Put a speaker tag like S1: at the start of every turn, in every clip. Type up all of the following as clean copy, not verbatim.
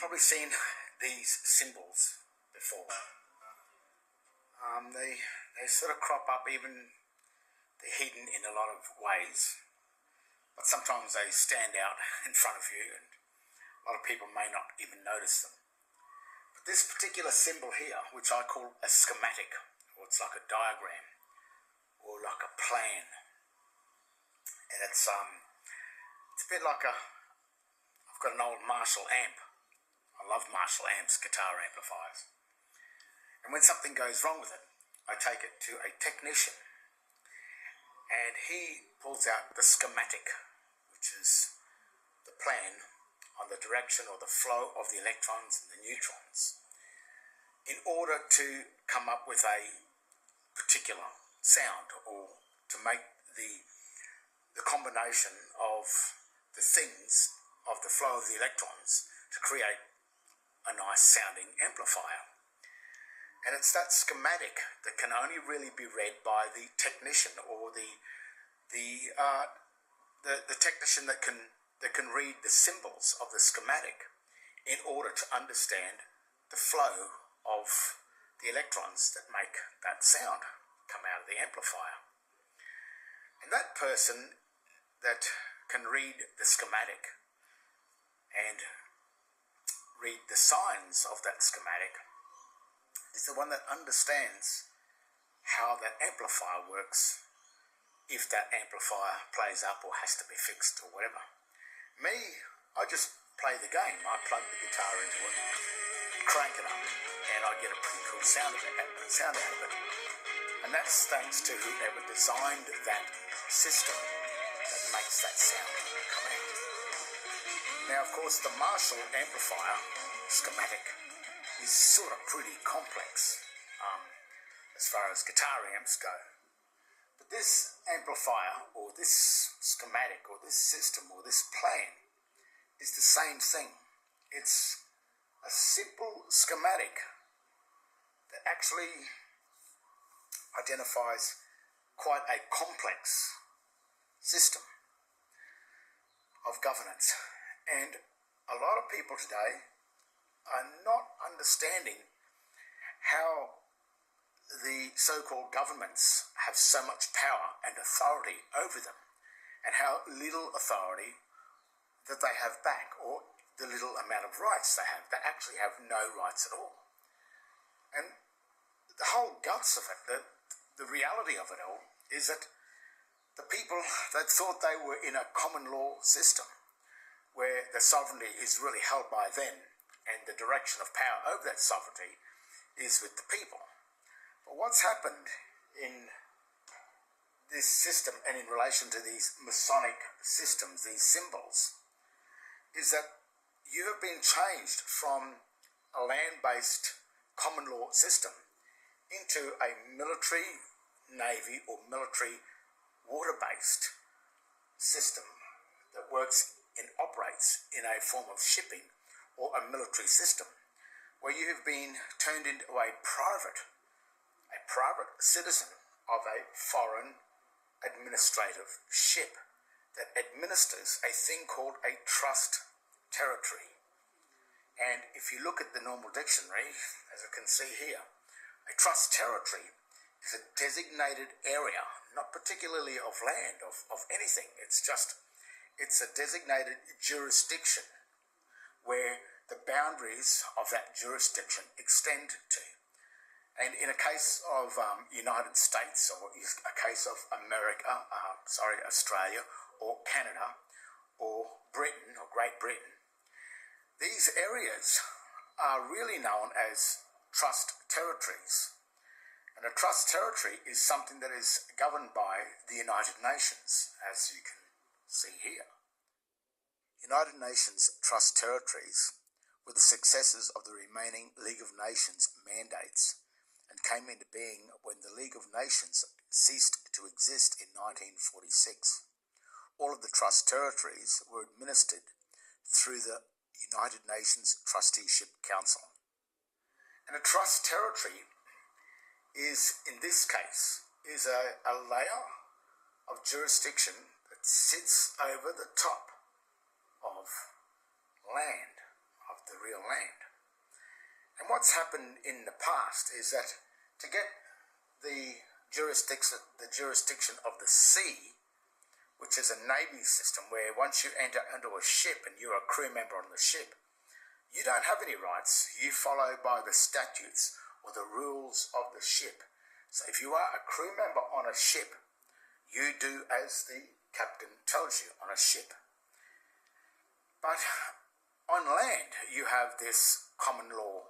S1: Probably seen these symbols before. They sort of crop up, even they're hidden in a lot of ways, but sometimes they stand out in front of you and a lot of people may not even notice them. But this particular symbol here, which I call a schematic, or it's like a diagram or like a plan, and it's a bit like I've got an old Marshall amp. I love Marshall amps, guitar amplifiers. And when something goes wrong with it, I take it to a technician and he pulls out the schematic, which is the plan on the direction or the flow of the electrons and the neutrons, in order to come up with a particular sound, or to make the combination of the things of the flow of the electrons to create a nice sounding amplifier. And it's that schematic that can only really be read by the technician, or the technician that can read the symbols of the schematic in order to understand the flow of the electrons that make that sound come out of the amplifier. And that person that can read the schematic and read the signs of that schematic is the one that understands how that amplifier works, if that amplifier plays up or has to be fixed or whatever. Me, I just play the game. I plug the guitar into it, crank it up, and I get a pretty cool sound out of it. And that's thanks to whoever designed that system that makes that sound come out. Now, of course, the Marshall amplifier schematic is sort of pretty complex as far as guitar amps go. But this amplifier, or this schematic, or this system, or this plan is the same thing. It's a simple schematic that actually identifies quite a complex system of governance. And a lot of people today are not understanding how the so-called governments have so much power and authority over them, and how little authority that they have back, or the little amount of rights they have. They actually have no rights at all. And the whole guts of it, the reality of it all, is that the people that thought they were in a common law system where the sovereignty is really held by them and the direction of power over that sovereignty is with the people. But what's happened in this system and in relation to these Masonic systems, these symbols, is that you have been changed from a land-based common law system into a military, navy, or military water-based system that works and operates in a form of shipping or a military system, where you have been turned into a private citizen of a foreign administrative ship that administers a thing called a trust territory. And if you look at the normal dictionary, as you can see here, a trust territory is a designated area, not particularly of land, of anything. It's a designated jurisdiction where the boundaries of that jurisdiction extend to. And in a case of United States, or a case of Australia, or Canada, or Britain, or Great Britain, these areas are really known as trust territories. And a trust territory is something that is governed by the United Nations, as you can see here. United Nations trust territories were the successors of the remaining League of Nations mandates, and came into being when the League of Nations ceased to exist in 1946. All of the trust territories were administered through the United Nations Trusteeship Council. And a trust territory is, in this case, is a layer of jurisdiction that sits over the top of land, of the real land. what's happened in the past is that to get the jurisdiction of the sea, which is a navy system where once you enter into a ship and you're a crew member on the ship, you don't have any rights. You follow by the statutes or the rules of the ship. So if you are a crew member on a ship, you do as the captain tells you on a ship. But on land, you have this common law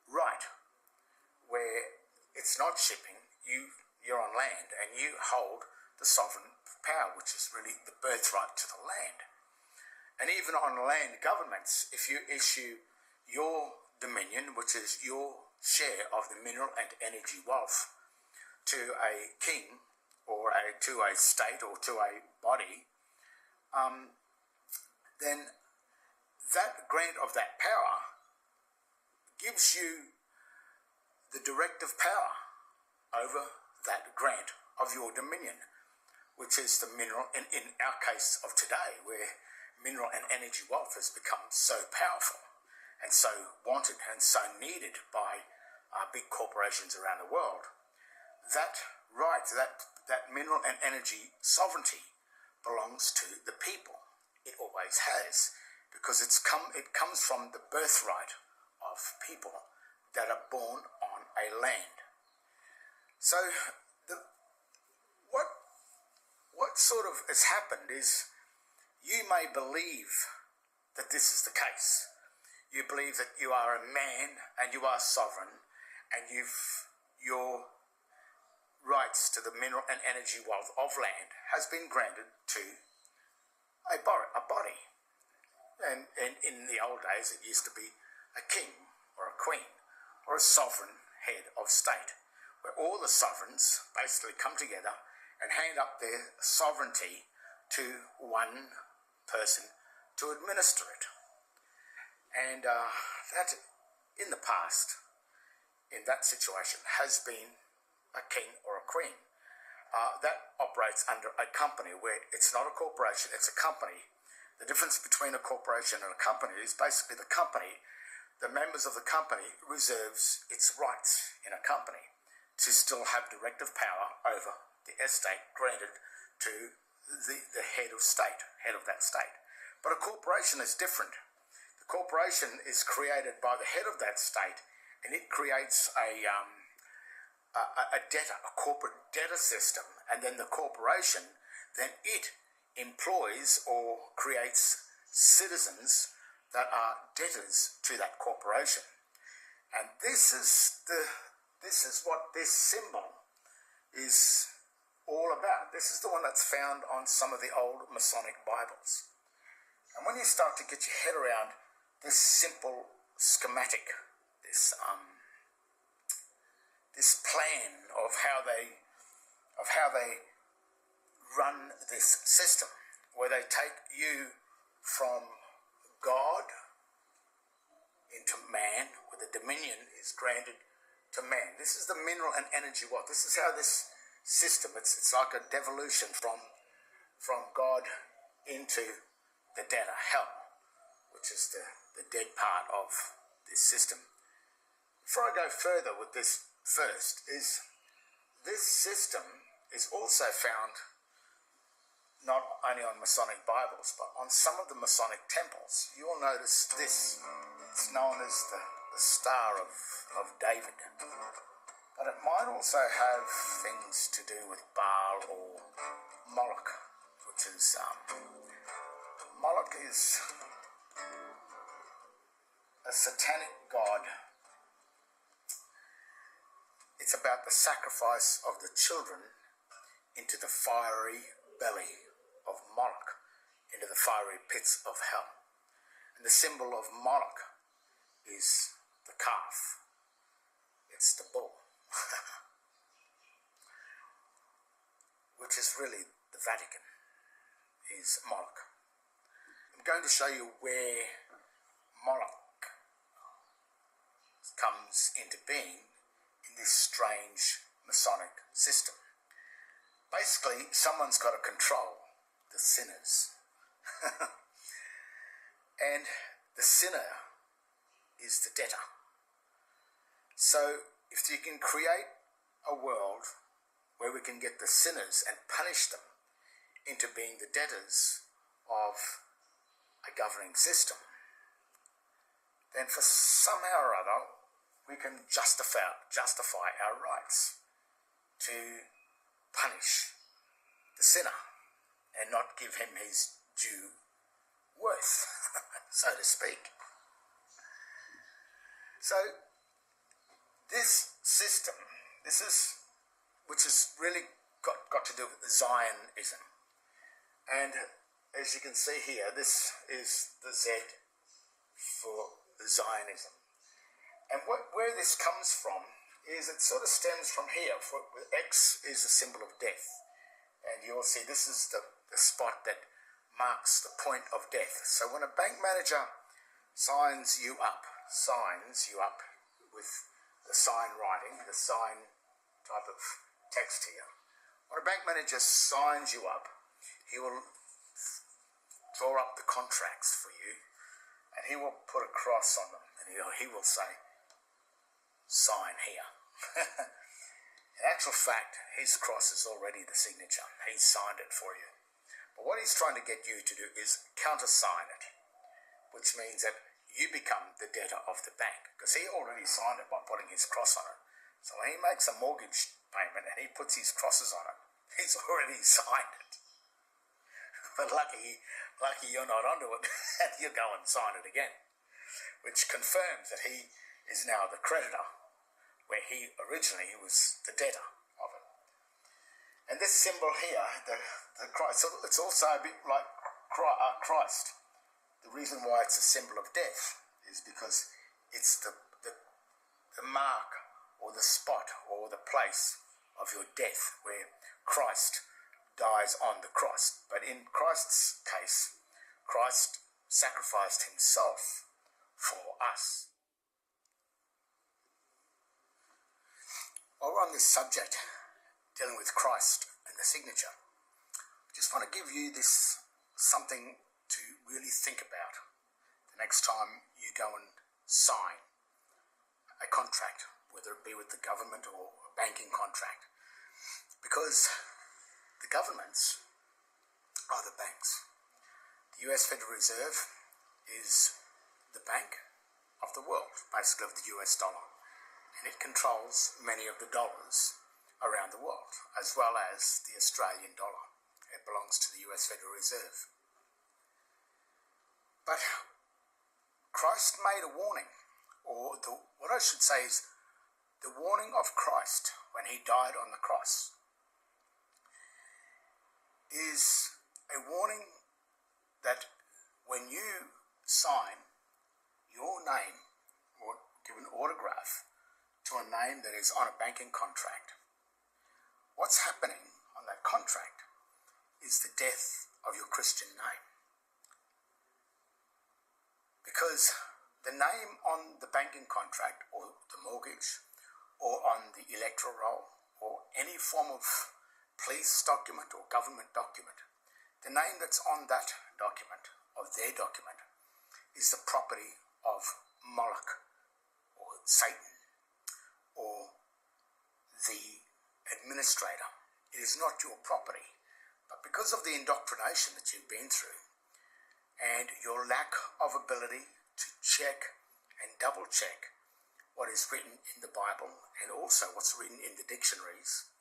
S1: right where it's not shipping, you're on land and you hold the sovereign power, which is really the birthright to the land. And even on land governments, if you issue your dominion, which is your share of the mineral and energy wealth, to a king or to a state or to a body, then that grant of that power gives you the directive power over that grant of your dominion, which is the mineral, in our case of today, where mineral and energy wealth has become so powerful and so wanted and so needed by big corporations around the world. That right, that mineral and energy sovereignty belongs to the people. It always has, because it comes from the birthright of people that are born on a land. So what sort of has happened is, you may believe that this is the case. You believe that you are a man and you are sovereign and your rights to the mineral and energy wealth of land has been granted to a body. And in the old days, it used to be a king or a queen or a sovereign head of state, where all the sovereigns basically come together and hand up their sovereignty to one person to administer it. And that, in the past, in that situation, has been a king or a queen. That operates under a company where it's not a corporation, it's a company. The difference between a corporation and a company is basically the company, the members of the company reserves its rights in a company to still have directive power over the estate granted to the head of that state. But a corporation is different. The corporation is created by the head of that state, and it creates a debtor, a corporate debtor system, and then the corporation, then it employs or creates citizens that are debtors to that corporation. And this is what this symbol is all about. This is the one that's found on some of the old Masonic Bibles. And when you start to get your head around this simple schematic, this plan of how they run this system, where they take you from God into man, where the dominion is granted to man. This is the mineral and energy wealth. This is how this system, it's like a devolution from God into the debtor, hell, which is the dead part of this system. Before I go further with this first, is this system is also found not only on Masonic Bibles, but on some of the Masonic temples. You will notice this. It's known as the Star of David. But it might also have things to do with Baal or Moloch, which is, Moloch is a satanic god. It's about the sacrifice of the children into the fiery belly of Moloch, into the fiery pits of hell. And the symbol of Moloch is the calf. It's the bull. Which is really the Vatican, is Moloch. I'm going to show you where Moloch comes into being in this strange Masonic system. Basically, someone's got to control the sinners. And the sinner is the debtor. So if you can create a world where we can get the sinners and punish them into being the debtors of a governing system, then for somehow or other we can justify our rights to punish the sinner and not give him his due worth, so to speak. So this system, which has really got to do with Zionism. And as you can see here, this is the Z for the Zionism. And where this comes from is it sort of stems from here. X is a symbol of death. And you'll see this is the spot that marks the point of death. So when a bank manager signs you up with the sign writing, the sign type of text here. When a bank manager signs you up, he will draw up the contracts for you and he will put a cross on them and he will say, sign here. In actual fact, his cross is already the signature. He's signed it for you. But what he's trying to get you to do is countersign it, which means that you become the debtor of the bank, because he already signed it by putting his cross on it. So when he makes a mortgage payment and he puts his crosses on it, he's already signed it. But lucky you're not onto it, and you go and sign it again, which confirms that he is now the creditor, where he originally was the debtor of it. And this symbol here, the Christ, so it's also a bit like Christ. The reason why it's a symbol of death is because it's the mark or the spot or the place of your death where Christ dies on the cross. But in Christ's case, Christ sacrificed himself for us. While we're on this subject, dealing with Christ and the signature, I just want to give you this something to really think about the next time you go and sign a contract, whether it be with the government or a banking contract, because the governments are the banks. The US Federal Reserve is the bank of the world, basically of the US dollar, and it controls many of the dollars around the world, as well as the Australian dollar. It belongs to the US Federal Reserve. But Christ made a warning, or what I should say is the warning of Christ when he died on the cross is a warning that when you sign your name or give an autograph to a name that is on a banking contract, what's happening on that contract is the death of your Christian name. Because the name on the banking contract or the mortgage or on the electoral roll or any form of police document or government document, the name that's on that document, of their document, is the property of Moloch or Satan or the administrator. It is not your property. But because of the indoctrination that you've been through and your lack of ability to check and double check what is written in the Bible and also what's written in the dictionaries,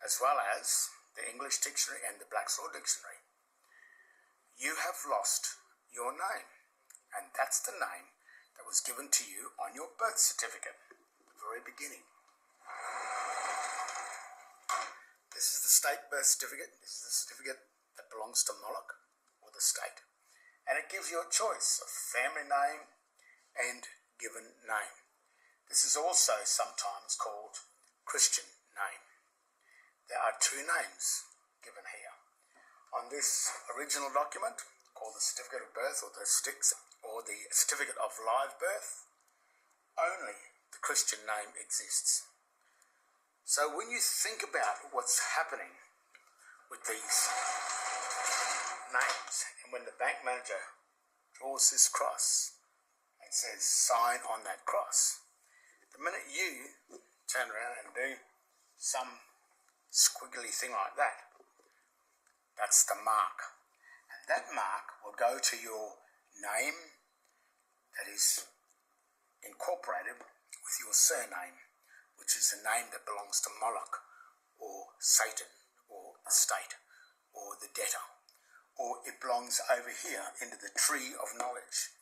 S1: as well as the English dictionary and the Black's Law dictionary, you have lost your name. And that's the name that was given to you on your birth certificate at the very beginning. This is the state birth certificate. This is the certificate that belongs to Moloch or the state. And it gives you a choice of family name and given name. This is also sometimes called Christian name. There are two names given here. On this original document called the certificate of birth or the certificate of live birth, only the Christian name exists. So when you think about what's happening with these names, and when the bank manager draws this cross and says sign on that cross, The minute you turn around and do some squiggly thing like that, that's the mark. And that mark will go to your name that is incorporated with your surname, which is the name that belongs to Moloch or Satan or the state or the debtor, or it belongs over here into the tree of knowledge,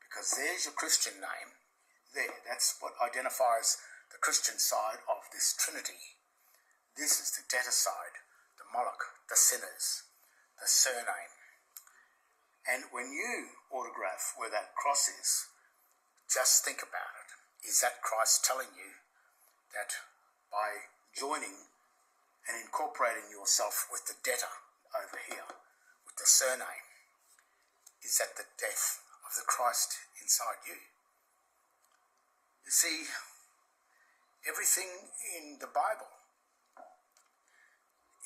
S1: because there's your Christian name there. That's what identifies the Christian side of this Trinity. This is the debtor side, the Moloch, the sinners, the surname. And when you autograph where that cross is, just think about it. Is that Christ telling you that by joining and incorporating yourself with the debtor over here, with the surname, is that the death of the Christ inside you? You see, everything in the Bible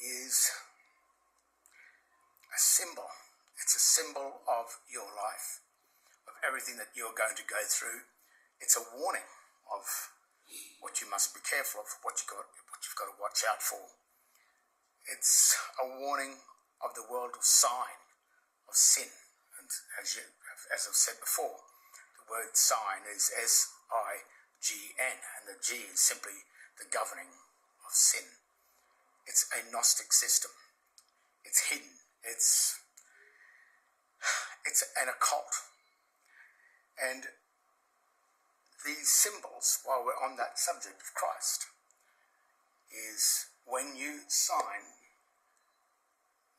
S1: is a symbol. It's a symbol of your life, of everything that you're going to go through. It's a warning of what you must be careful of, what you've got to watch out for. It's a warning of the world of sign, of sin. And as I've said before, the word sign is S-I-G-N, and the G is simply the governing of sin. It's a Gnostic system. It's hidden. It's an occult. And these symbols, while we're on that subject of Christ, is when you sign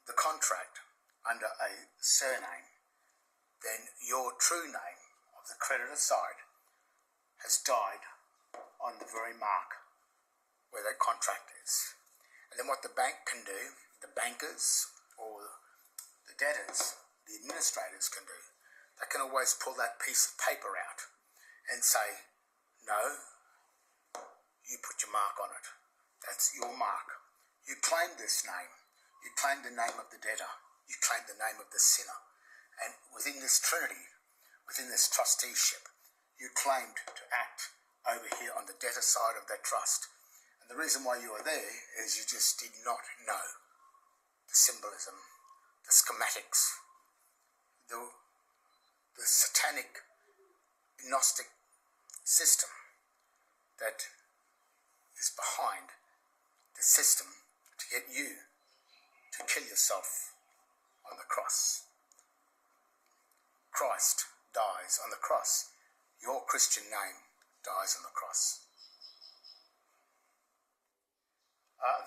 S1: the contract under a surname, then your true name of the creditor side has died on the very mark where that contract is. And then what the bank can do, the bankers or the debtors, the administrators can do, they can always pull that piece of paper out and say, no, you put your mark on it. That's your mark. You claim this name. You claim the name of the debtor. You claim the name of the sinner. And within this Trinity, within this trusteeship, you claimed to act over here on the debtor side of that trust. And the reason why you are there is you just did not know the symbolism, the schematics, the satanic Gnostic system that is behind the system to get you to kill yourself on the cross. Christ dies on the cross. Your Christian name dies on the cross.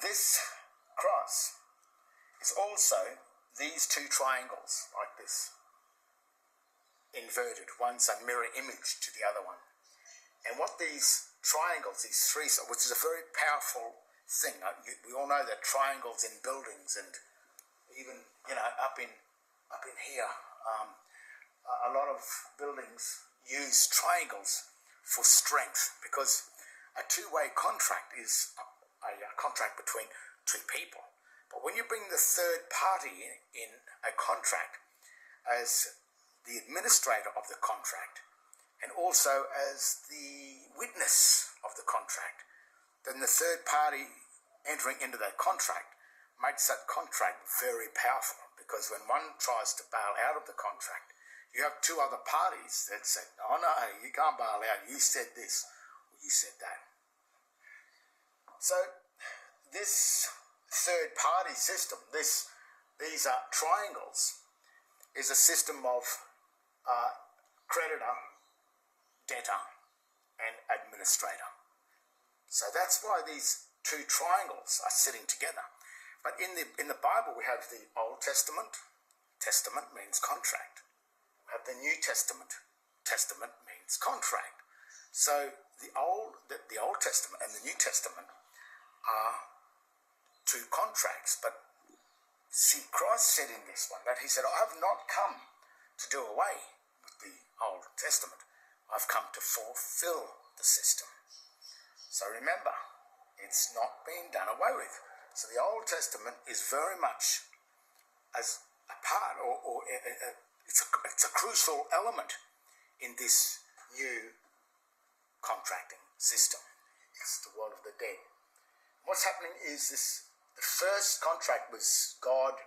S1: This cross is also these two triangles like this, inverted. One's a mirror image to the other one. And what these triangles, these three, which is a very powerful thing. We all know that triangles in buildings, and even up in here, a lot of buildings use triangles for strength, because a two-way contract is a contract between two people. But when you bring the third party in a contract as the administrator of the contract and also as the witness of the contract, then the third party entering into that contract makes that contract very powerful, because when one tries to bail out of the contract, you have two other parties that say, oh no, you can't bail out, you said this, or you said that. So this third party system, these are triangles, is a system of creditor, debtor, and administrator. So that's why these two triangles are sitting together. But in the Bible we have the Old Testament. Testament means contract. We have the New Testament. Testament means contract. So the Old Testament and the New Testament are two contracts. But see, Christ said in this one that he said, I have not come to do away with the Old Testament. I've come to fulfill the system. So remember, it's not being done away with. So the Old Testament is very much as a part, or it's a crucial element in this new contracting system. It's the world of the dead. What's happening is the first contract was God,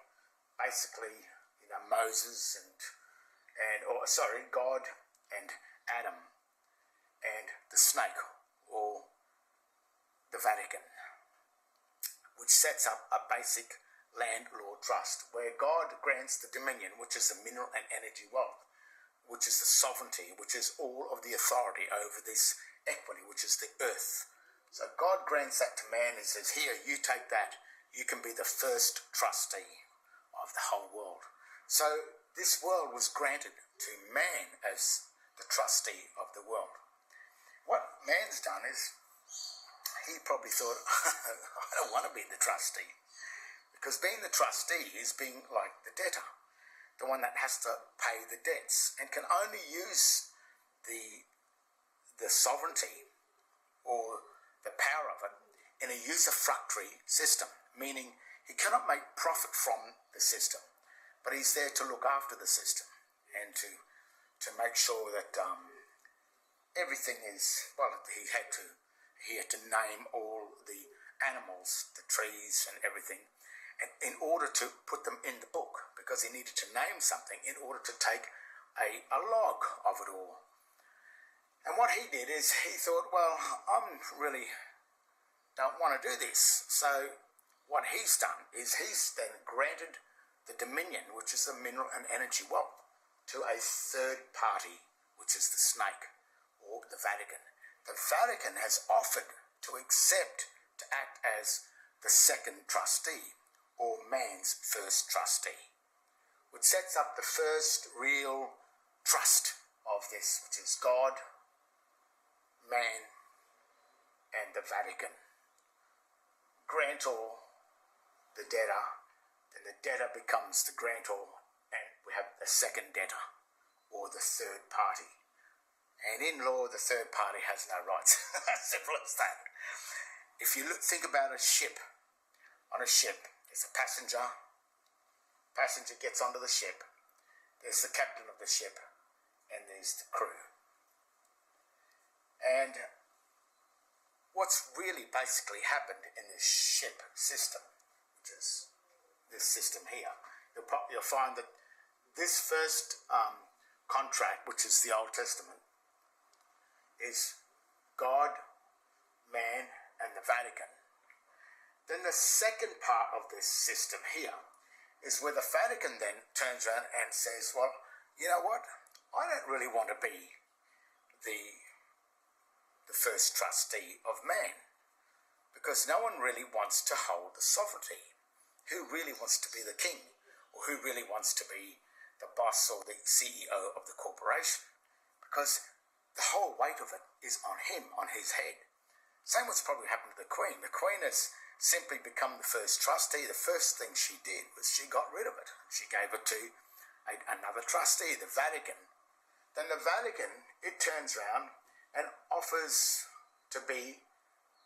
S1: basically, Moses God and Adam and the snake, or the Vatican, which sets up a basic landlord trust where God grants the dominion, which is the mineral and energy wealth, which is the sovereignty, which is all of the authority over this equity, which is the earth. So God grants that to man and says, here, you take that. You can be the first trustee of the whole world. So this world was granted to man as the trustee of the world. What man's done is he probably thought, I don't want to be the trustee. Because being the trustee is being like the debtor, the one that has to pay the debts and can only use the sovereignty or the power of it in a usufructory system, meaning he cannot make profit from the system, but he's there to look after the system and to make sure that everything is, well, he had to name all the animals, the trees and everything, and in order to put them in the book, because he needed to name something in order to take a log of it all. And what he did is he thought, well, really don't want to do this. So what he's done is he's then granted the dominion, which is the mineral and energy wealth, to a third party, which is the snake, or the Vatican. The Vatican has offered to accept to act as the second trustee, or man's first trustee, which sets up the first real trust of this, which is God, man, and the Vatican. Grantor, the debtor, then the debtor becomes the grantor, and we have the second debtor, or the third party. And in law, the third party has no rights. Simple as that. If you think about a ship, on a ship, there's a passenger gets onto the ship, there's the captain of the ship, and there's the crew. And what's really basically happened in this ship system, which is this system here, you'll find that this first contract, which is the Old Testament, is God, man, and the Vatican. Then the second part of this system here is where the Vatican then turns around and says, well, you know what, I don't really want to be the first trustee of man, because no one really wants to hold the sovereignty. Who really wants to be the king, or who really wants to be the boss or the CEO of the corporation? Because the whole weight of it is on him, on his head. Same what's probably happened to the Queen. The Queen has simply become the first trustee. The first thing she did was she got rid of it. She gave it to another trustee, the Vatican. Then the Vatican, it turns around and offers to be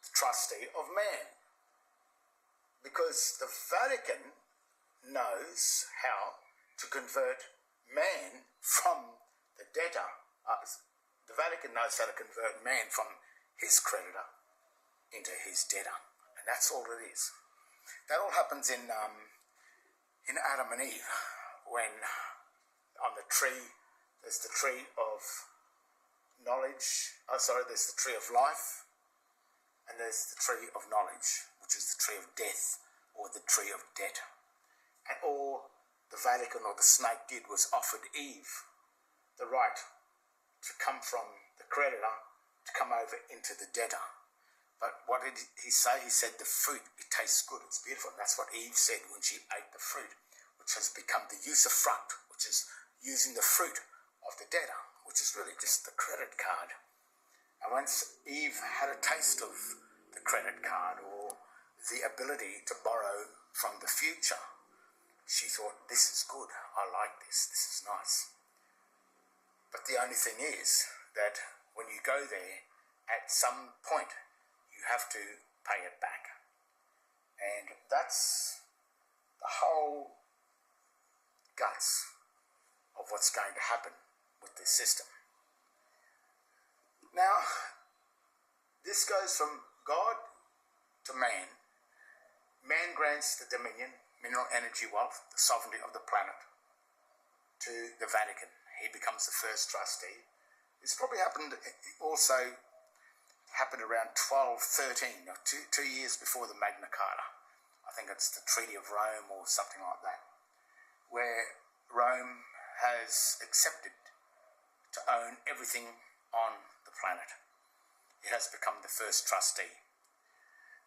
S1: the trustee of man. Because the Vatican knows how to convert man from the debtor. The Vatican knows how to convert man from his creditor into his debtor. And that's all it is. That all happens in Adam and Eve, when on the tree, there's the tree of knowledge, there's the tree of life, and there's the tree of knowledge, which is the tree of death, or the tree of debt. And all the Vatican or the snake did was offered Eve the right to come from the creditor to come over into the debtor. But what did he say? He said the fruit, it tastes good, it's beautiful. And that's what Eve said when she ate the fruit, which has become the usufruct, which is using the fruit of the debtor, which is really just the credit card. And once Eve had a taste of the credit card, or the ability to borrow from the future, she thought, this is good, I like this is nice. But the only thing is that when you go there, at some point, you have to pay it back. And that's the whole guts of what's going to happen with this system. Now, this goes from God to man. Man grants the dominion, mineral energy wealth, the sovereignty of the planet to the Vatican. He becomes the first trustee. This probably happened around 1213, 2 years before the Magna Carta. I think it's the Treaty of Rome or something like that, where Rome has accepted to own everything on the planet. It has become the first trustee.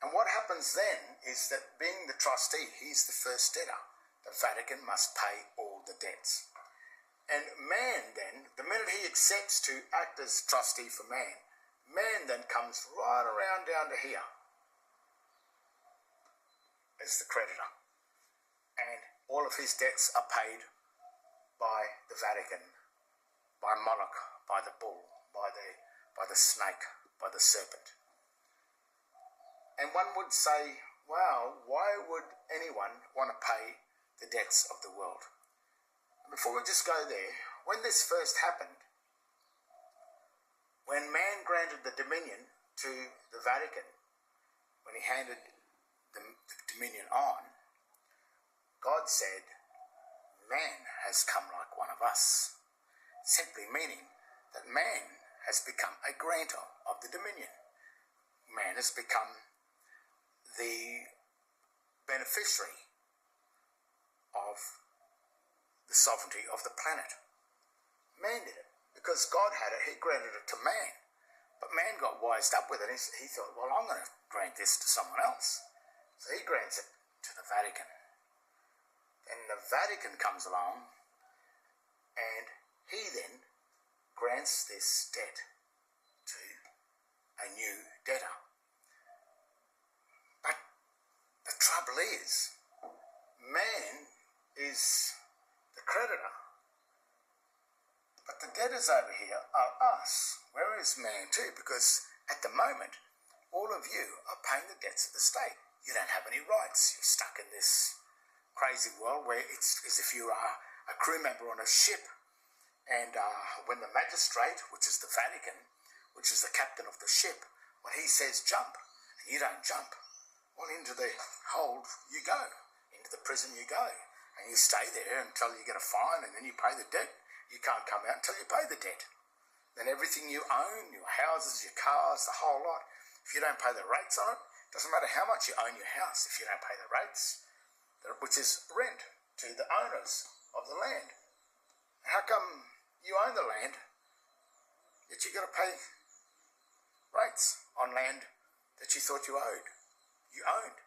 S1: And what happens then is that being the trustee, he's the first debtor. The Vatican must pay all the debts. And man then, the minute he accepts to act as trustee for man, man then comes right around down to here as the creditor. And all of his debts are paid by the Vatican, by Moloch, by the bull, by the snake, by the serpent. And one would say, wow, why would anyone want to pay the debts of the world? Before we just go there, when this first happened, when man granted the dominion to the Vatican, when he handed the dominion on, God said, man has come like one of us, simply meaning that man has become a grantor of the dominion. Man has become the beneficiary of the sovereignty of the planet. Man did it because God had it. He granted it to man. But man got wised up with it. He thought, well, I'm going to grant this to someone else. So he grants it to the Vatican. Then the Vatican comes along and he then grants this debt to a new debtor. But the trouble is, man is the creditor. But the debtors over here are us. Where is man too? Because at the moment, all of you are paying the debts of the state. You don't have any rights. You're stuck in this crazy world where it's as if you are a crew member on a ship. And when the magistrate, which is the Vatican, which is the captain of the ship, when he says jump, and you don't jump, well, into the hold you go. Into the prison you go. And you stay there until you get a fine and then you pay the debt. You can't come out until you pay the debt. Then everything you own, your houses, your cars, the whole lot, if you don't pay the rates on it, doesn't matter how much you own your house, if you don't pay the rates, which is rent to the owners of the land. How come you own the land, yet you got to pay rates on land that you thought you owed? You owned.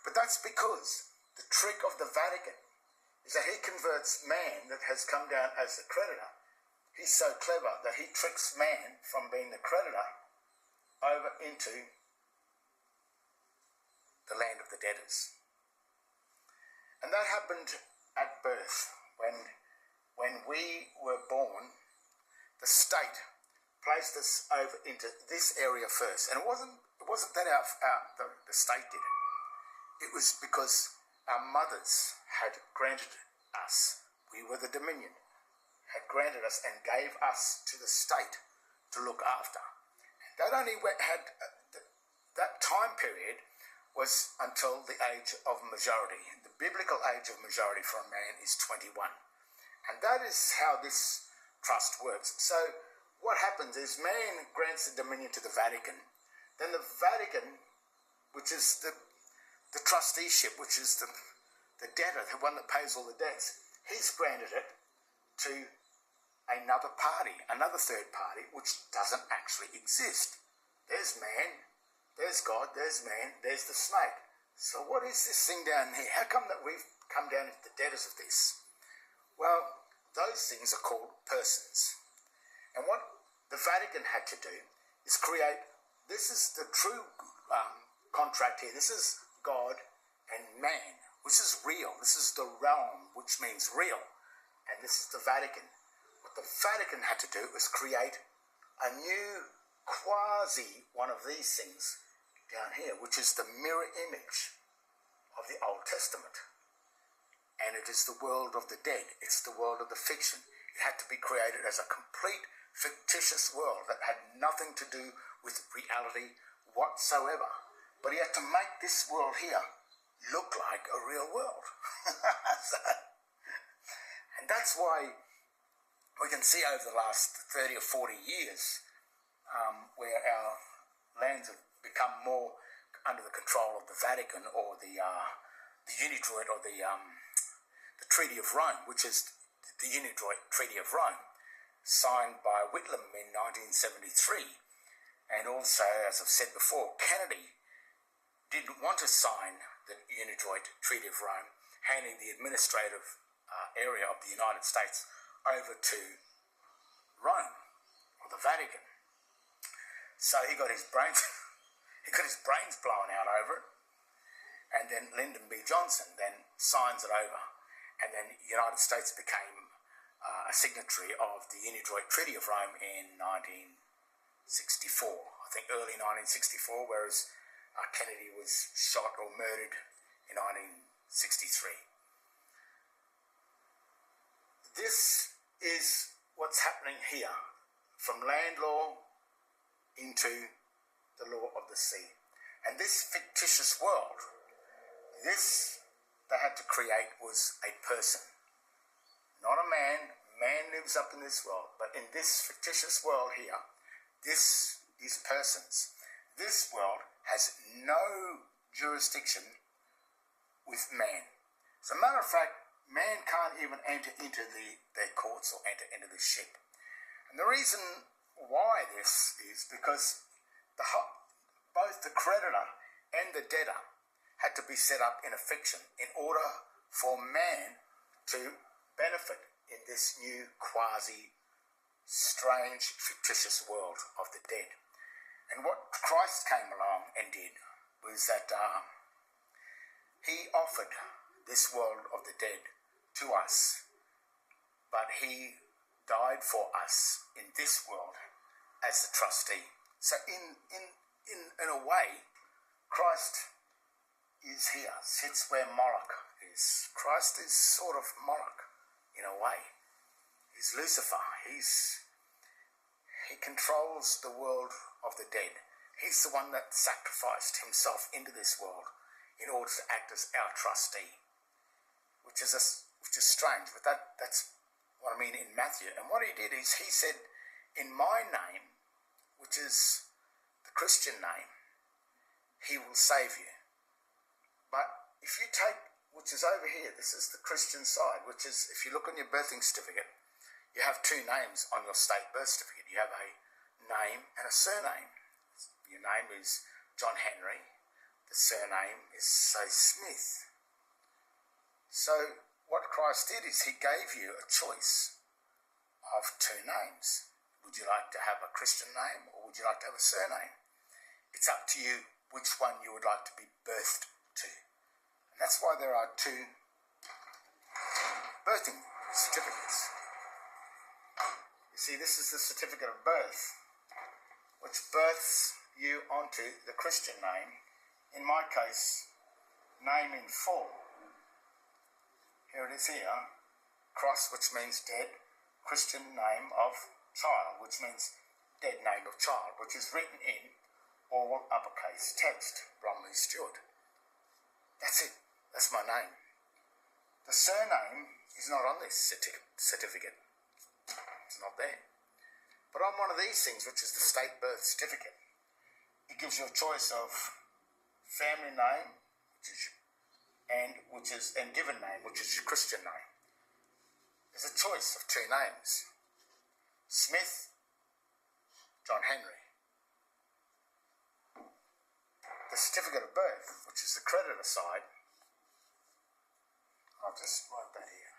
S1: But that's because the trick of the Vatican is that he converts man that has come down as the creditor. He's so clever that he tricks man from being the creditor over into the land of the debtors. And that happened at birth. When we were born, the state placed us over into this area first. And it wasn't that the state did it. It was because our mothers had granted us, we were the dominion, had granted us and gave us to the state to look after. That only had, that time period was until the age of majority. The biblical age of majority for a man is 21. And that is how this trust works. So what happens is man grants the dominion to the Vatican. Then the Vatican, which is the trusteeship, which is the debtor, the one that pays all the debts, he's granted it to another party, another third party, which doesn't actually exist. There's man, there's God, there's man, there's the snake. So what is this thing down here? How come that we've come down into the debtors of this? Well, those things are called persons. And what the Vatican had to do is create, this is the true contract here. This is God and man, which is real. This is the realm, which means real. And this is the Vatican. What the Vatican had to do was create a new quasi one of these things down here, which is the mirror image of the Old Testament. And it is the world of the dead. It's the world of the fiction. It had to be created as a complete fictitious world that had nothing to do with reality whatsoever. But he had to make this world here look like a real world. And that's why we can see over the last 30 or 40 years where our lands have become more under the control of the Vatican or the Unidroit or the Treaty of Rome, which is the Unidroit Treaty of Rome, signed by Whitlam in 1973. And also, as I've said before, Kennedy didn't want to sign the Unidroit Treaty of Rome, handing the administrative area of the United States over to Rome or the Vatican. So he got his brains blown out over it, and then Lyndon B. Johnson then signs it over, and then the United States became a signatory of the Unidroit Treaty of Rome in 1964, I think early 1964, whereas Kennedy was shot or murdered in 1963. This is what's happening here, from land law into the law of the sea. And this fictitious world, this they had to create was a person, not a man. Man lives up in this world, but in this fictitious world here, this is persons. This world has no jurisdiction with man. As a matter of fact, man can't even enter into their courts or enter into the ship. And the reason why this is because both the creditor and the debtor had to be set up in a fiction in order for man to benefit in this new quasi-strange, fictitious world of the dead. And what Christ came along and did was that he offered this world of the dead to us, but he died for us in this world as the trustee. So in a way, Christ is here, sits where Moloch is. Christ is sort of Moloch in a way. He's Lucifer. He controls the world of the dead. He's the one that sacrificed himself into this world in order to act as our trustee, which is strange, but that's what I mean in Matthew. And what he did is he said, in my name, which is the Christian name, he will save you. But if you take, which is over here, this is the Christian side, which is, if you look on your birthing certificate, you have two names on your state birth certificate. You have a name and a surname. Your name is John Henry. The surname is, say, Smith. So what Christ did is he gave you a choice of two names. Would you like to have a Christian name or would you like to have a surname? It's up to you which one you would like to be birthed to. And that's why there are two birthing certificates. You see, this is the certificate of birth, which births you onto the Christian name. In my case, name in full. Here it is here. Cross, which means dead. Christian name of child, which means dead name of child, which is written in all uppercase text, Bromley Stewart. That's it. That's my name. The surname is not on this certificate. It's not there. But on one of these things, which is the state birth certificate, it gives you a choice of family name, and given name, which is your Christian name. There's a choice of two names: Smith, John Henry. The certificate of birth, which is the creditor side, I'll just write that here.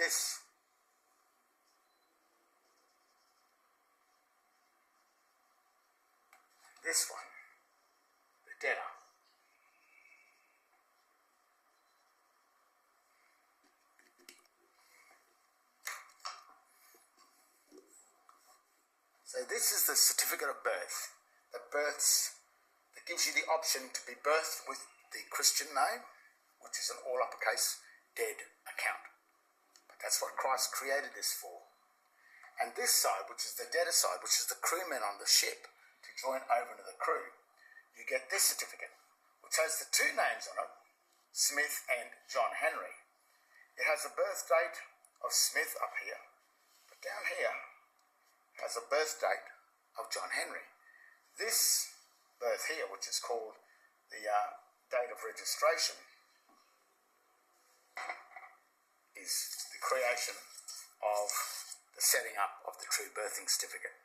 S1: This one, the debtor. So this is the certificate of birth that gives you the option to be birthed with the Christian name which is an all uppercase dead account. But that's what Christ created this for. And this side, which is the debtor side, which is the crewmen on the ship, to join over to the crew, you get this certificate, which has the two names on it, Smith and John Henry. It has the birth date of Smith up here, but down here has a birth date of John Henry. This birth here, which is called the date of registration, is the creation of the setting up of the true birthing certificate.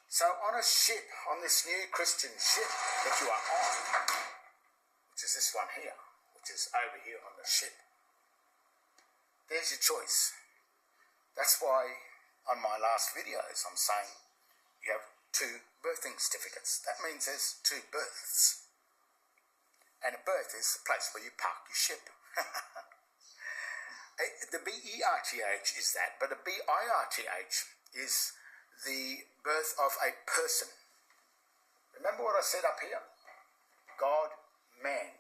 S1: So on a ship, on this new Christian ship that you are on, which is this one here, which is over here on the ship, there's your choice. That's why on my last videos I'm saying you have two birthing certificates. That means there's two births. And a berth is a place where you park your ship. The B-E-R-T-H is that, but a B-I-R-T-H is the birth of a person. Remember what I said up here? God, man,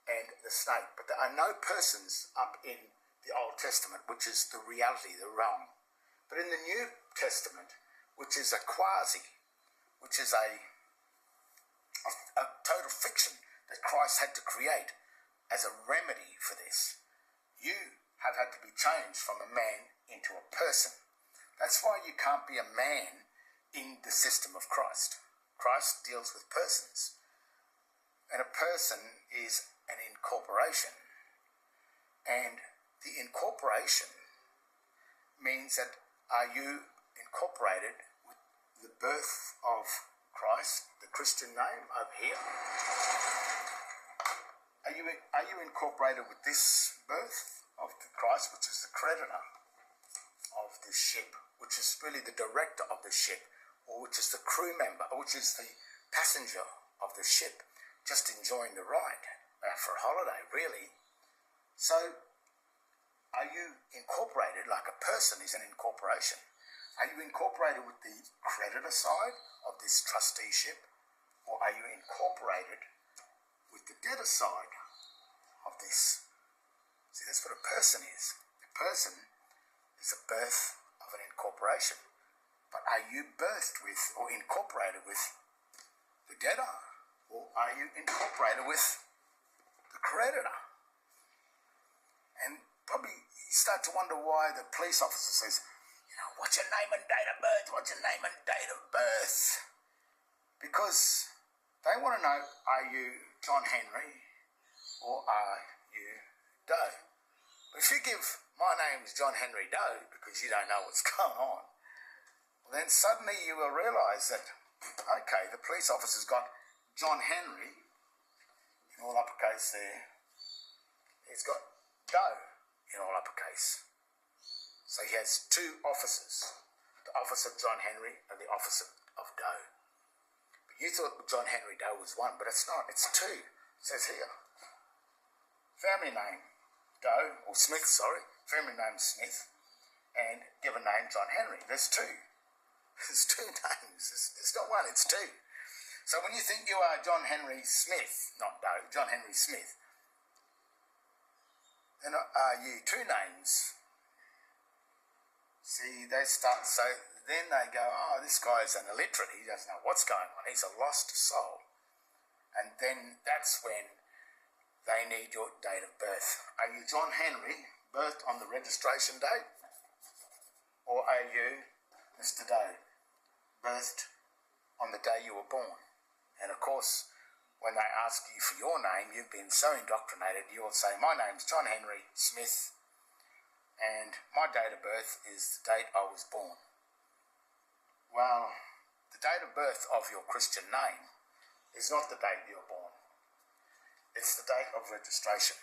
S1: and the snake. But there are no persons up in the Old Testament, which is the reality, the realm. But in the New Testament, which is a quasi, which is a total fiction that Christ had to create as a remedy for this, you have had to be changed from a man into a person. That's why you can't be a man in the system of Christ. Christ deals with persons. And a person is an incorporation. And the incorporation means that are you incorporated with the birth of Christ, the Christian name over here? Are you incorporated with this birth of Christ, which is the creditor of this ship, which is really the director of the ship, or which is the crew member, or which is the passenger of the ship, just enjoying the ride for a holiday, really? So, are you incorporated like a person is an incorporation? Are you incorporated with the creditor side of this trusteeship, or are you incorporated with the debtor side of this? See, that's what a person is. A person is a birth of an incorporation. But are you birthed with or incorporated with the debtor, or are you incorporated with the creditor? And probably you start to wonder why the police officer says, what's your name and date of birth? What's your name and date of birth? Because they want to know, are you John Henry or are you Doe? But if you give, my name's John Henry Doe, because you don't know what's going on, well, then suddenly you will realise that, okay, the police officer's got John Henry, in all uppercase there. He's got Doe, in all uppercase. So he has two officers, the office of John Henry and the office of Doe. But you thought John Henry Doe was one, but it's not, it's two. It says here, family name Doe, or Smith, sorry, family name Smith, and given name John Henry. There's two. There's two names. It's not one, it's two. So when you think you are John Henry Smith, not Doe, John Henry Smith, then are you two names? See, they start, so then they go, oh, this guy's an illiterate, he doesn't know what's going on, he's a lost soul. And then that's when they need your date of birth. Are you John Henry, birthed on the registration date? Or are you Mr. Doe, birthed on the day you were born? And of course, when they ask you for your name, you've been so indoctrinated, you'll say, my name's John Henry Smith, and my date of birth is the date I was born. Well, the date of birth of your Christian name is not the date you were born. It's the date of registration.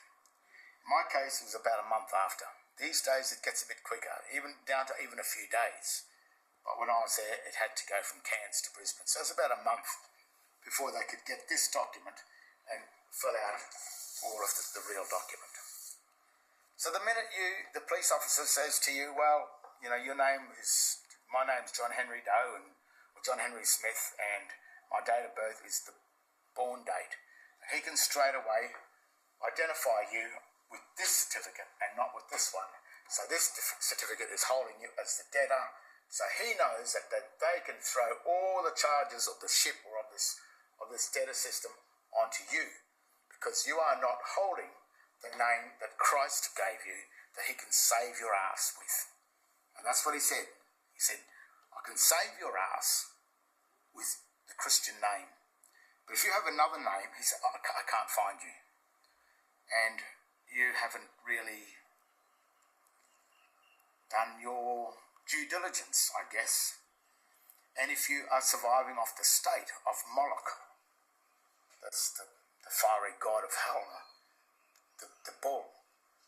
S1: In my case, it was about a month after. These days, it gets a bit quicker, even down to even a few days. But when I was there, it had to go from Cairns to Brisbane. So it was about a month before they could get this document and fill out all of the real document. So the minute the police officer says to you, well, your name is, my name's John Henry Doe or John Henry Smith, and my date of birth is the born date, he can straight away identify you with this certificate and not with this one. So this certificate is holding you as the debtor. So he knows that they can throw all the charges of the ship or of this debtor system onto you, because you are not holding the name that Christ gave you that he can save your ass with. And that's what he said. He said, I can save your ass with the Christian name. But if you have another name, he said, I can't find you. And you haven't really done your due diligence, I guess. And if you are surviving off the state of Moloch, that's the fiery god of hell, the bull,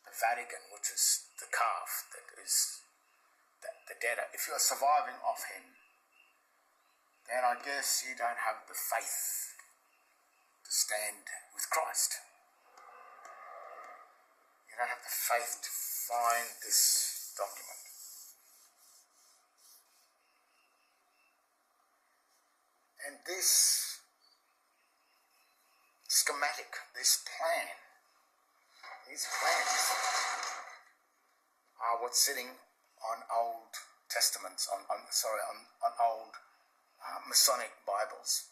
S1: the Vatican, which is the calf that is the debtor, if you are surviving off him, then I guess you don't have the faith to stand with Christ. You don't have the faith to find this document. And this schematic, this plan, these plans are what's sitting on Old Testaments, on old Masonic Bibles.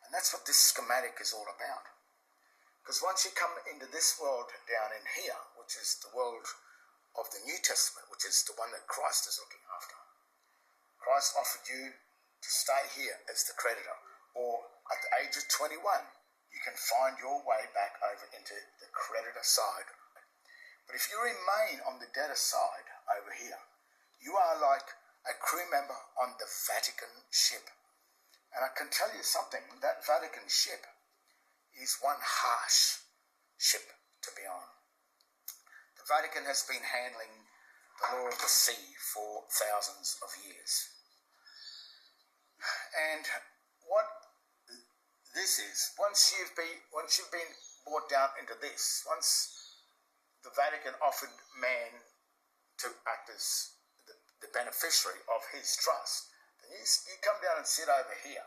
S1: And that's what this schematic is all about. Because once you come into this world down in here, which is the world of the New Testament, which is the one that Christ is looking after, Christ offered you to stay here as the creditor, or at the age of 21, you can find your way back over into the creditor side. But if you remain on the debtor side over here, you are like a crew member on the Vatican ship. And I can tell you something, that Vatican ship is one harsh ship to be on. The Vatican has been handling the law of the sea for thousands of years. And what this is, once you've been brought down into this, once the Vatican offered man to act as the beneficiary of his trust, then you come down and sit over here.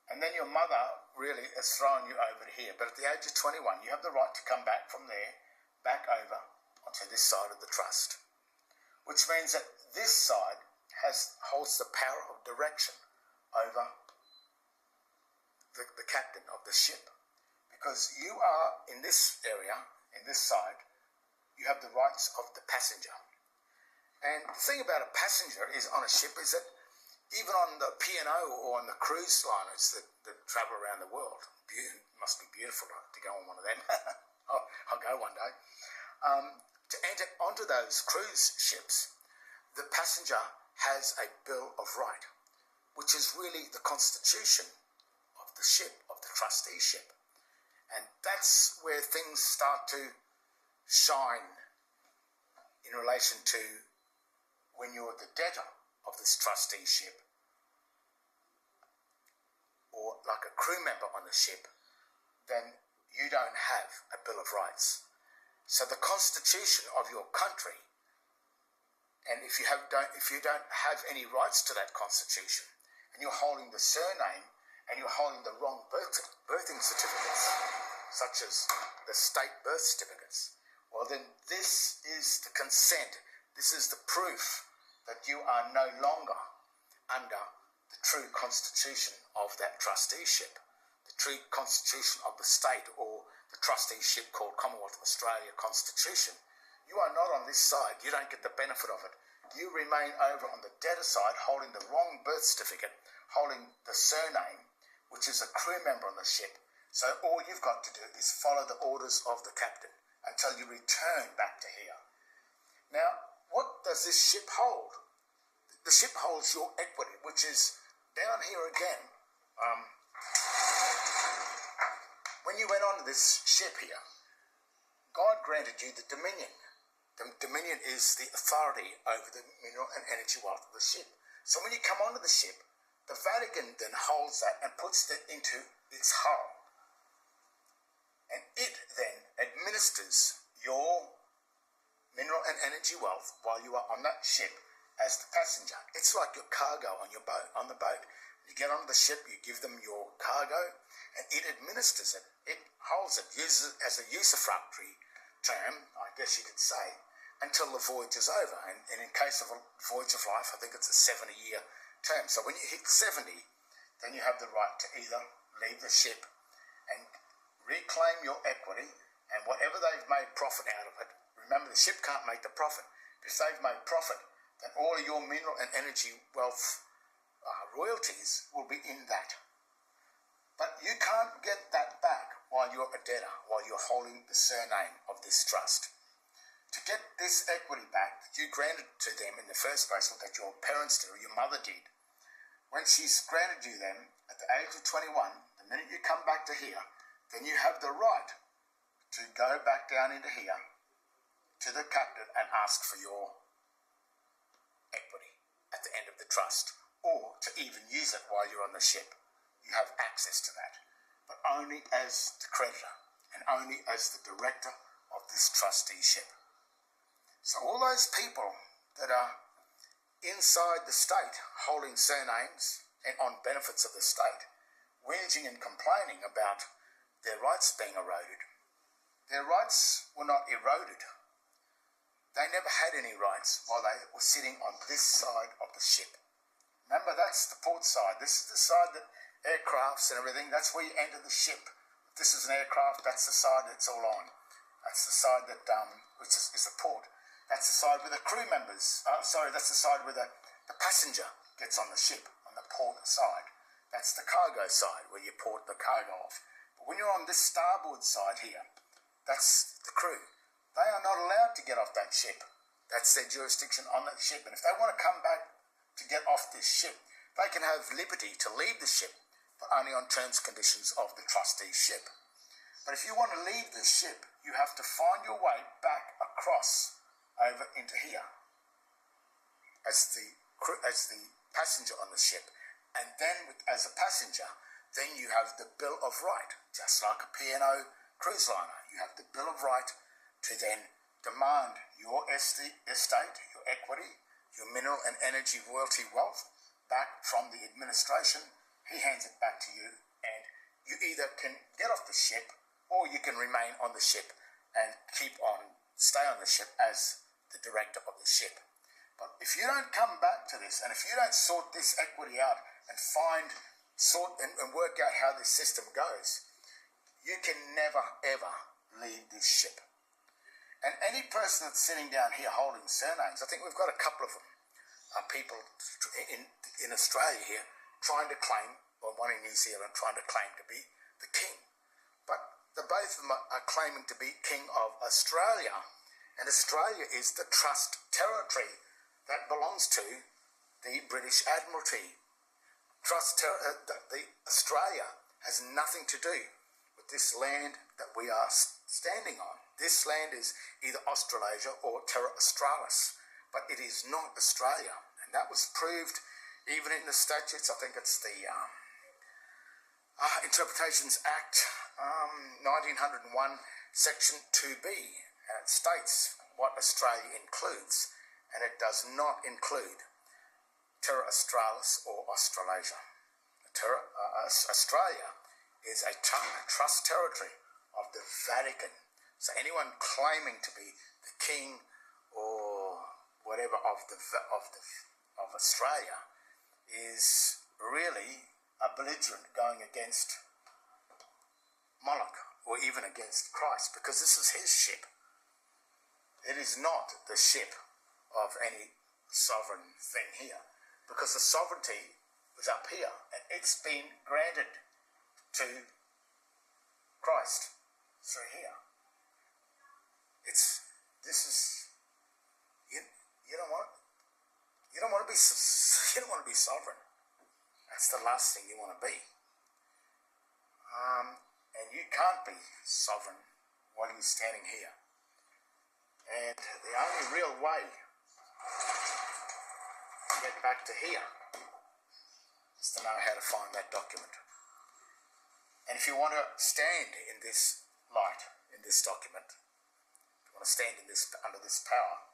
S1: And then your mother really has thrown you over here. But at the age of 21, you have the right to come back from there, back over onto this side of the trust. Which means that this side holds the power of direction over the captain of the ship. Because you are in this area, in this side, you have the rights of the passenger. And the thing about a passenger is on a ship is that even on the P&O or on the cruise liners that travel around the world, it must be beautiful to go on one of them. I'll go one day. To enter onto those cruise ships, the passenger has a bill of right, which is really the constitution of the ship, of the trusteeship. And that's where things start to shine in relation to when you're the debtor of this trusteeship, or like a crew member on the ship, then you don't have a Bill of Rights. So the constitution of your country, and if you don't have any rights to that constitution, and you're holding the surname, and you're holding the wrong birthing certificates, such as the state birth certificates, well then this is the consent, this is the proof that you are no longer under the true constitution of that trusteeship, the true constitution of the state, or the trusteeship called Commonwealth of Australia Constitution. You are not on this side. You don't get the benefit of it. You remain over on the debtor side, holding the wrong birth certificate, holding the surname, which is a crew member on the ship. So all you've got to do is follow the orders of the captain until you return back to here. Now, what does this ship hold? The ship holds your equity, which is down here again. When you went onto this ship here, God granted you the dominion. The dominion is the authority over the mineral and energy wealth of the ship. So when you come onto the ship, the Vatican then holds that and puts it into its hull. And it then administers your mineral and energy wealth while you are on that ship as the passenger. It's like your cargo on your boat, on the boat. You get on the ship, you give them your cargo, and it administers it. It holds it, uses it as a usufructory term, I guess you could say, until the voyage is over. And in case of a voyage of life, I think it's a 70-year term. So when you hit 70, then you have the right to either leave the ship and reclaim your equity, and whatever they've made profit out of it, remember the ship can't make the profit. If they've made profit, then all of your mineral and energy wealth royalties will be in that. But you can't get that back while you're a debtor, while you're holding the surname of this trust. To get this equity back that you granted to them in the first place, or that your parents did, or your mother did, when she's granted you them at the age of 21, the minute you come back to here, then you have the right to go back down into here to the captain and ask for your equity at the end of the trust, or to even use it while you're on the ship. You have access to that, but only as the creditor and only as the director of this trusteeship. So all those people that are inside the state holding surnames and on benefits of the state, whinging and complaining about their rights being eroded, their rights were not eroded. They never had any rights while they were sitting on this side of the ship. Remember, that's the port side. This is the side that aircrafts and everything, that's where you enter the ship. If this is an aircraft, that's the side that's all on. That's the side that, which is the port. That's the side where the crew members, that's the side where the passenger gets on the ship, on the port side. That's the cargo side, where you port the cargo off. But when you're on this starboard side here, that's the crew. They are not allowed to get off that ship. That's their jurisdiction on that ship. And if they want to come back to get off this ship, they can have liberty to leave the ship, but only on terms and conditions of the trusteeship. But if you want to leave this ship, you have to find your way back across over into here as the passenger on the ship. And then as a passenger, then you have the Bill of Right, just like a P&O cruise liner. You have the Bill of Right to then demand your estate, your equity, your mineral and energy royalty wealth back from the administration. He hands it back to you, and you either can get off the ship or you can remain on the ship and stay on the ship as the director of the ship. But if you don't come back to this, and if you don't sort this equity out and and work out how this system goes, you can never ever leave this ship. And any person that's sitting down here holding surnames, I think we've got a couple of them, people in Australia here trying to claim, or one in New Zealand trying to claim to be the king. But both of them are claiming to be king of Australia. And Australia is the trust territory that belongs to the British Admiralty. Australia has nothing to do with this land that we are standing on. This land is either Australasia or Terra Australis, but it is not Australia. And that was proved even in the statutes. I think it's the Interpretations Act 1901, Section 2B. And it states what Australia includes, and it does not include Terra Australis or Australasia. Australia is a trust territory of the Vatican. So anyone claiming to be the king or whatever of Australia is really a belligerent going against Moloch or even against Christ, because this is his ship. It is not the ship of any sovereign thing here, because the sovereignty was up here and it's been granted to Christ through here. You don't want to be sovereign. That's the last thing you want to be. And you can't be sovereign while you're standing here. And the only real way to get back to here is to know how to find that document. And if you want to stand in this light, in this document, if you want to stand in this under this power,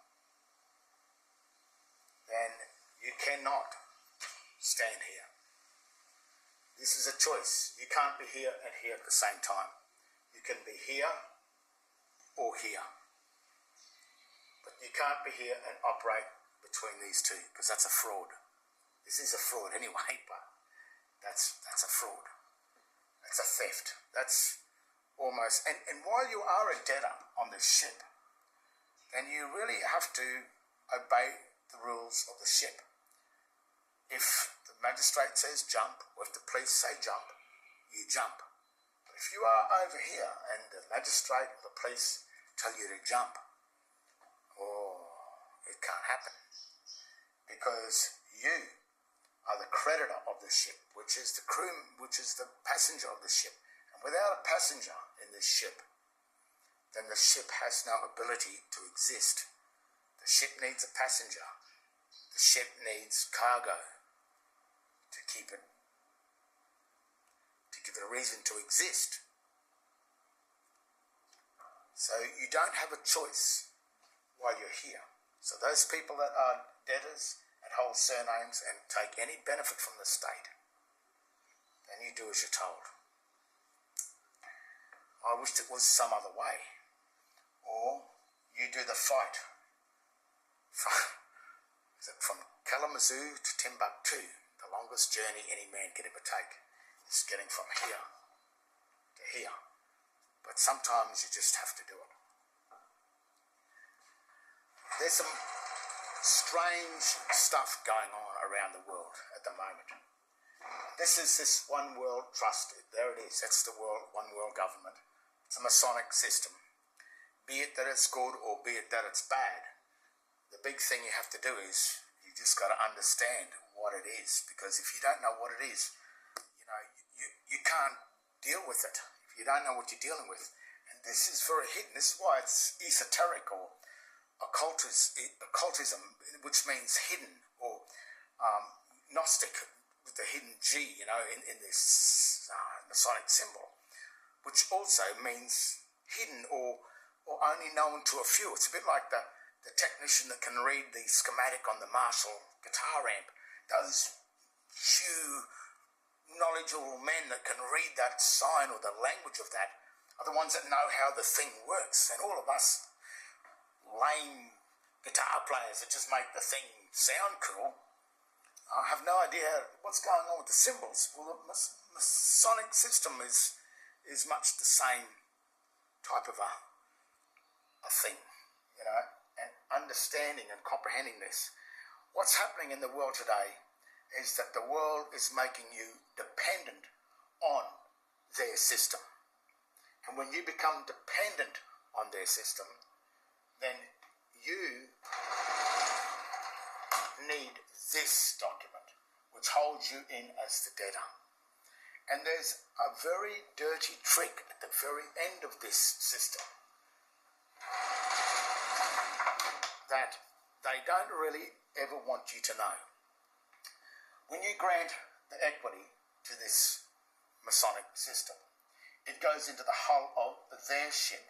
S1: then you cannot stand here This is a choice. You can't be here and here at the same time. You can be here or here. But you can't be here and operate between these two, because that's a fraud. This is a fraud anyway, but that's a fraud. That's a theft. That's almost... And while you are a debtor on this ship, then you really have to obey the rules of the ship. If the magistrate says jump, or if the police say jump, you jump. But if you are over here and the magistrate or the police tell you to jump, it can't happen. Because you are the creditor of the ship, which is the crew, which is the passenger of the ship. And without a passenger in this ship, then the ship has no ability to exist. The ship needs a passenger. The ship needs cargo to give it a reason to exist. So you don't have a choice while you're here. So those people that are debtors and hold surnames and take any benefit from the state, then you do as you're told. I wished it was some other way. Or you do the fight. From Kalamazoo to Timbuktu, the longest journey any man could ever take is getting from here to here. But sometimes you just have to do it. There's some strange stuff going on around the world at the moment. This is this one world trust. There it is. That's the one world government. It's a Masonic system. Be it that it's good or be it that it's bad, the big thing you have to do is you just got to understand what it is. Because if you don't know what it is, you can't deal with it if you don't know what you're dealing with. And this is very hidden. This is why it's esoteric or occultism, which means hidden, or Gnostic with the hidden G, in this Masonic symbol, which also means hidden or only known to a few. It's a bit like the technician that can read the schematic on the Marshall guitar amp. Those few knowledgeable men that can read that sign or the language of that are the ones that know how the thing works. And all of us lame guitar players that just make the thing sound cool have no idea what's going on with the symbols. Well, the Masonic system is much the same type of a thing, and understanding and comprehending this. What's happening in the world today is that the world is making you dependent on their system. And when you become dependent on their system, then you need this document, which holds you in as the debtor. And there's a very dirty trick at the very end of this system that they don't really ever want you to know. When you grant the equity to this Masonic system, it goes into the hull of their ship,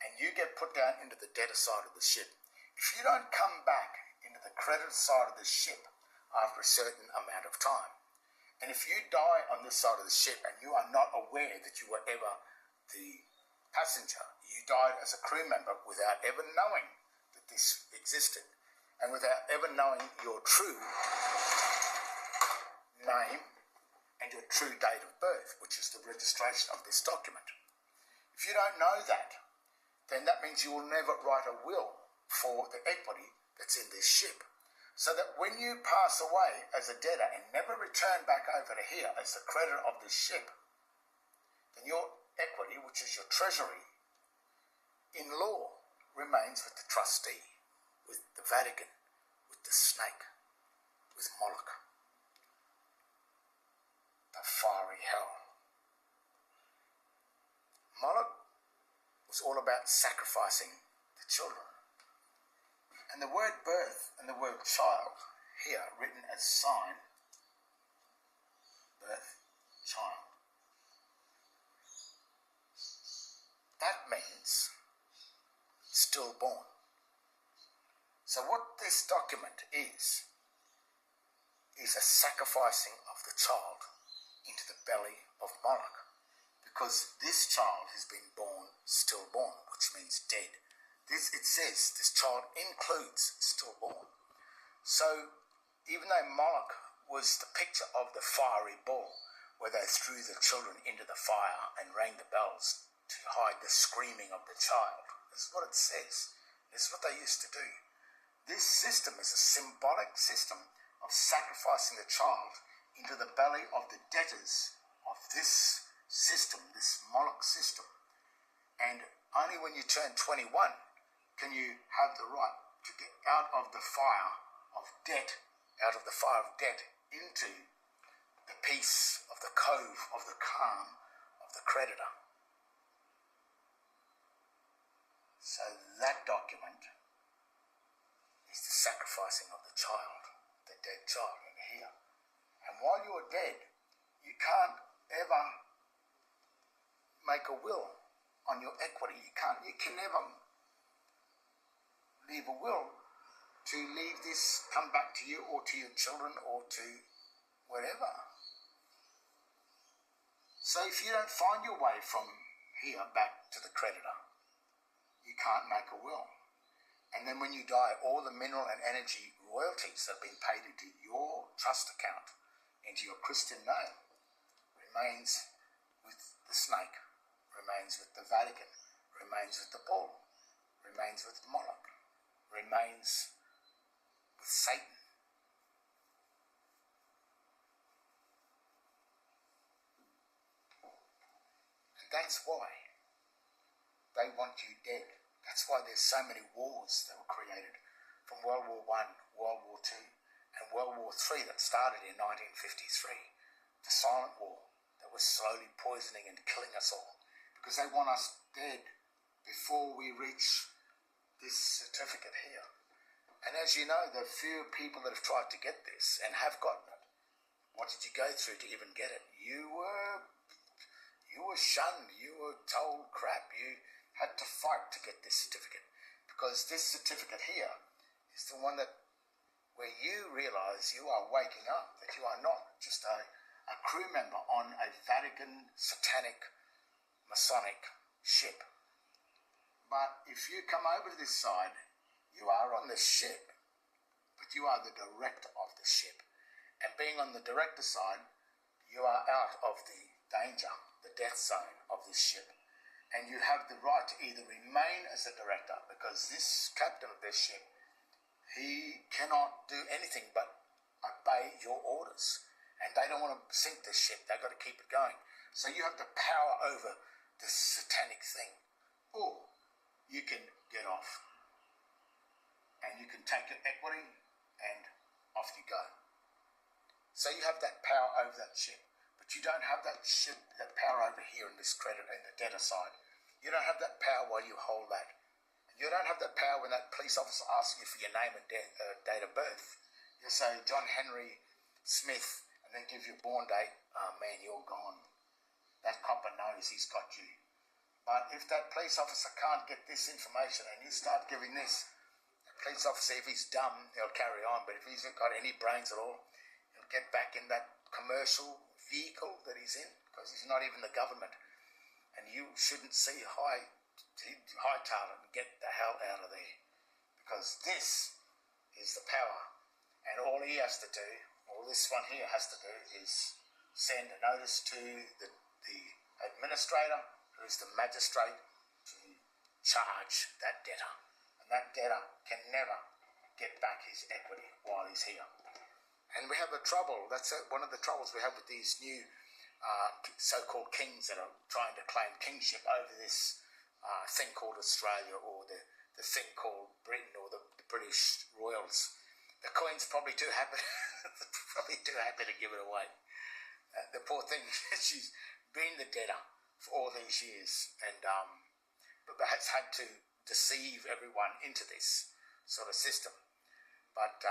S1: and you get put down into the debtor side of the ship. If you don't come back into the creditor side of the ship after a certain amount of time, and if you die on this side of the ship and you are not aware that you were ever the passenger, you died as a crew member without ever knowing that this existed, and without ever knowing your true name and your true date of birth, which is the registration of this document. If you don't know that, then that means you will never write a will for the equity that's in this ship. So that when you pass away as a debtor and never return back over to here as the creditor of this ship, then your equity, which is your treasury, in law remains with the trustee, with the Vatican, with the snake, with Moloch, the fiery hell. Moloch was all about sacrificing the children. And the word birth and the word child here written as sign, birth, child, that means stillborn. So what this document is a sacrificing of the child the belly of Moloch, because this child has been born stillborn, which means dead. It says this child includes stillborn. So even though Moloch was the picture of the fiery bull, where they threw the children into the fire and rang the bells to hide the screaming of the child, this is what it says. This is what they used to do. This system is a symbolic system of sacrificing the child into the belly of the debtors of this system, this Moloch system. And only when you turn 21 can you have the right to get out of the fire of debt, into the peace of the cove of the calm of the creditor. So that document is the sacrificing of the child, the dead child in here. And while you're dead, you can't ever make a will on your equity. You can never leave a will to leave this, come back to you or to your children or to wherever. So if you don't find your way from here back to the creditor, you can't make a will. And then when you die, all the mineral and energy royalties that have been paid into your trust account, into your Christian name, remains with the snake, remains with the Vatican, remains with the bull, remains with Moloch, remains with Satan. And that's why they want you dead. That's why there's so many wars that were created from World War I, World War II, and World War III that started in 1953. The silent war that was slowly poisoning and killing us all, because they want us dead before we reach this certificate here. And as you know, the few people that have tried to get this and have gotten it, what did you go through to even get it? You were shunned, you were told crap, you had to fight to get this certificate, because this certificate here is the one that where you realize you are waking up, that you are not just a crew member on a Vatican satanic Masonic ship. But if you come over to this side, you are on the ship, but you are the director of the ship. And being on the director side, you are out of the danger, the death zone of this ship. And you have the right to either remain as a director, because this captain of this ship, he cannot do anything but obey your orders. And they don't want to sink this ship, they've got to keep it going. So you have the power over this satanic thing. Or you can get off. And you can take your equity and off you go. So you have that power over that ship. But you don't have that ship, that power over here in this credit and the debtor side. You don't have that power while you hold that. You don't have that power when that police officer asks you for your name and date of birth. You say John Henry Smith and then give your born date. Oh man, you're gone. That copper knows he's got you. But if that police officer can't get this information and you start giving this, the police officer, if he's dumb, he'll carry on. But if he's got any brains at all, he'll get back in that commercial vehicle that he's in, because he's not even the government. And you shouldn't see hightail it and get the hell out of there, because this is the power. And all he has to do, all this one here has to do, is send a notice to the administrator, who is the magistrate, to charge that debtor. And that debtor can never get back his equity while he's here. And we have a trouble, that's one of the troubles we have with these new so-called kings that are trying to claim kingship over this thing called Australia, or the thing called Britain, or the British royals. The Queen's probably too happy to give it away. The poor thing, she's been the debtor for all these years, and but has had to deceive everyone into this sort of system. But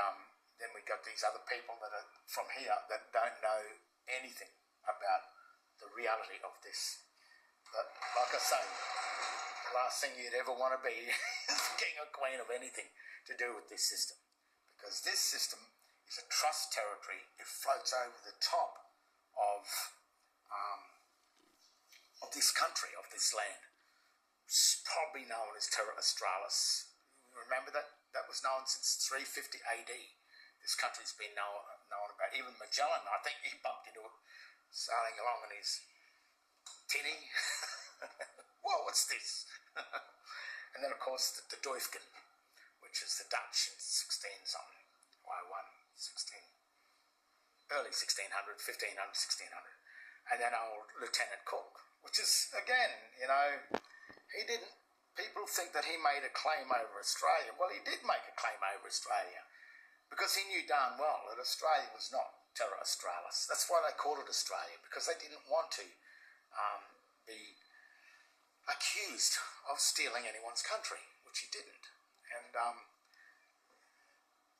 S1: then we got these other people that are from here that don't know anything about the reality of this. But like I say, the last thing you'd ever want to be is king or queen of anything to do with this system. Because this system is a trust territory. It floats over the top of of this country, of this land. It's probably known as Terra Australis. Remember that? That was known since 350 AD. This country's been known about. Even Magellan, I think he bumped into it sailing along in his tinny. Whoa, what's this? And then, of course, the Duifken, which is the Dutch in 16-something, early 1600, 1500, 1600. And then old Lieutenant Cook, which is, again, people think that he made a claim over Australia. Well, he did make a claim over Australia because he knew darn well that Australia was not Terra Australis. That's why they called it Australia, because they didn't want to be accused of stealing anyone's country, which he didn't. And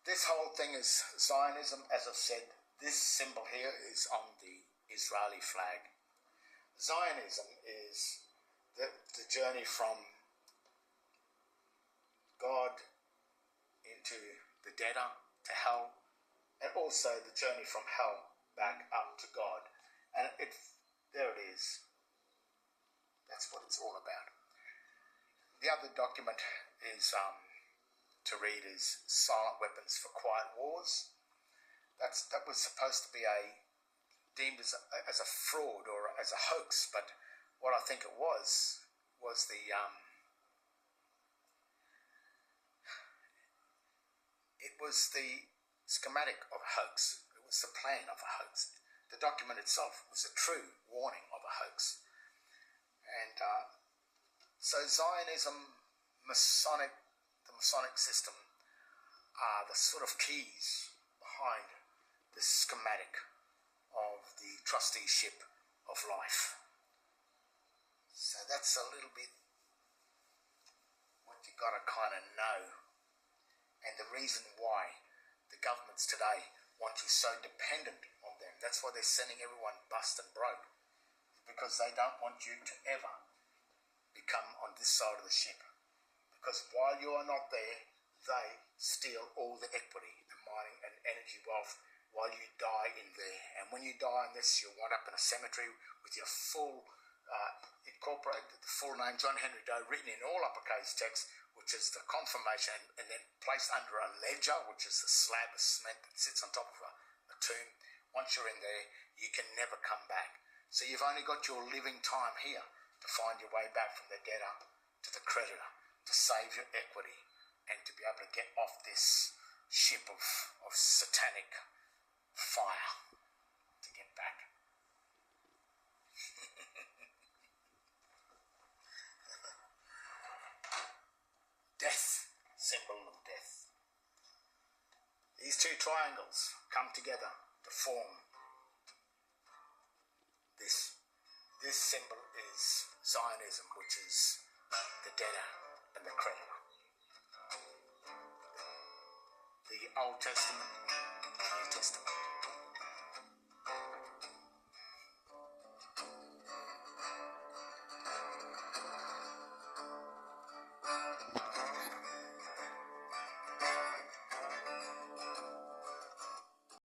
S1: this whole thing is Zionism. As I've said, this symbol here is on the Israeli flag. Zionism is the journey from God into the debtor to hell, and also the journey from hell back up to God. And there it is. That's what it's all about. The other document is to read is Silent Weapons for Quiet Wars. That was supposed to be deemed as a fraud or as a hoax, but what I think it was the it was the schematic of a hoax. It was the plan of a hoax. The document itself was a true warning of a hoax. And so Zionism, the Masonic system, are the sort of keys behind this schematic of the trusteeship of life. So that's a little bit what you got to kind of know, and the reason why the governments today want you so dependent on them. That's why they're sending everyone bust and broke, because they don't want you to ever become on this side of the ship. Because while you are not there, they steal all the equity, the mining and energy wealth, while you die in there. And when you die in this, you'll wind up in a cemetery with your full, incorporated the full name, John Henry Doe, written in all uppercase text, which is the confirmation, and then placed under a ledger, which is the slab of cement that sits on top of a tomb. Once you're in there, you can never come back. So you've only got your living time here to find your way back from the debtor to the creditor, to save your equity, and to be able to get off this ship of satanic fire to get back. Death, symbol of death. These two triangles come together to form this. This symbol is Zionism, which is the debtor and the creditor. The Old Testament, the New Testament.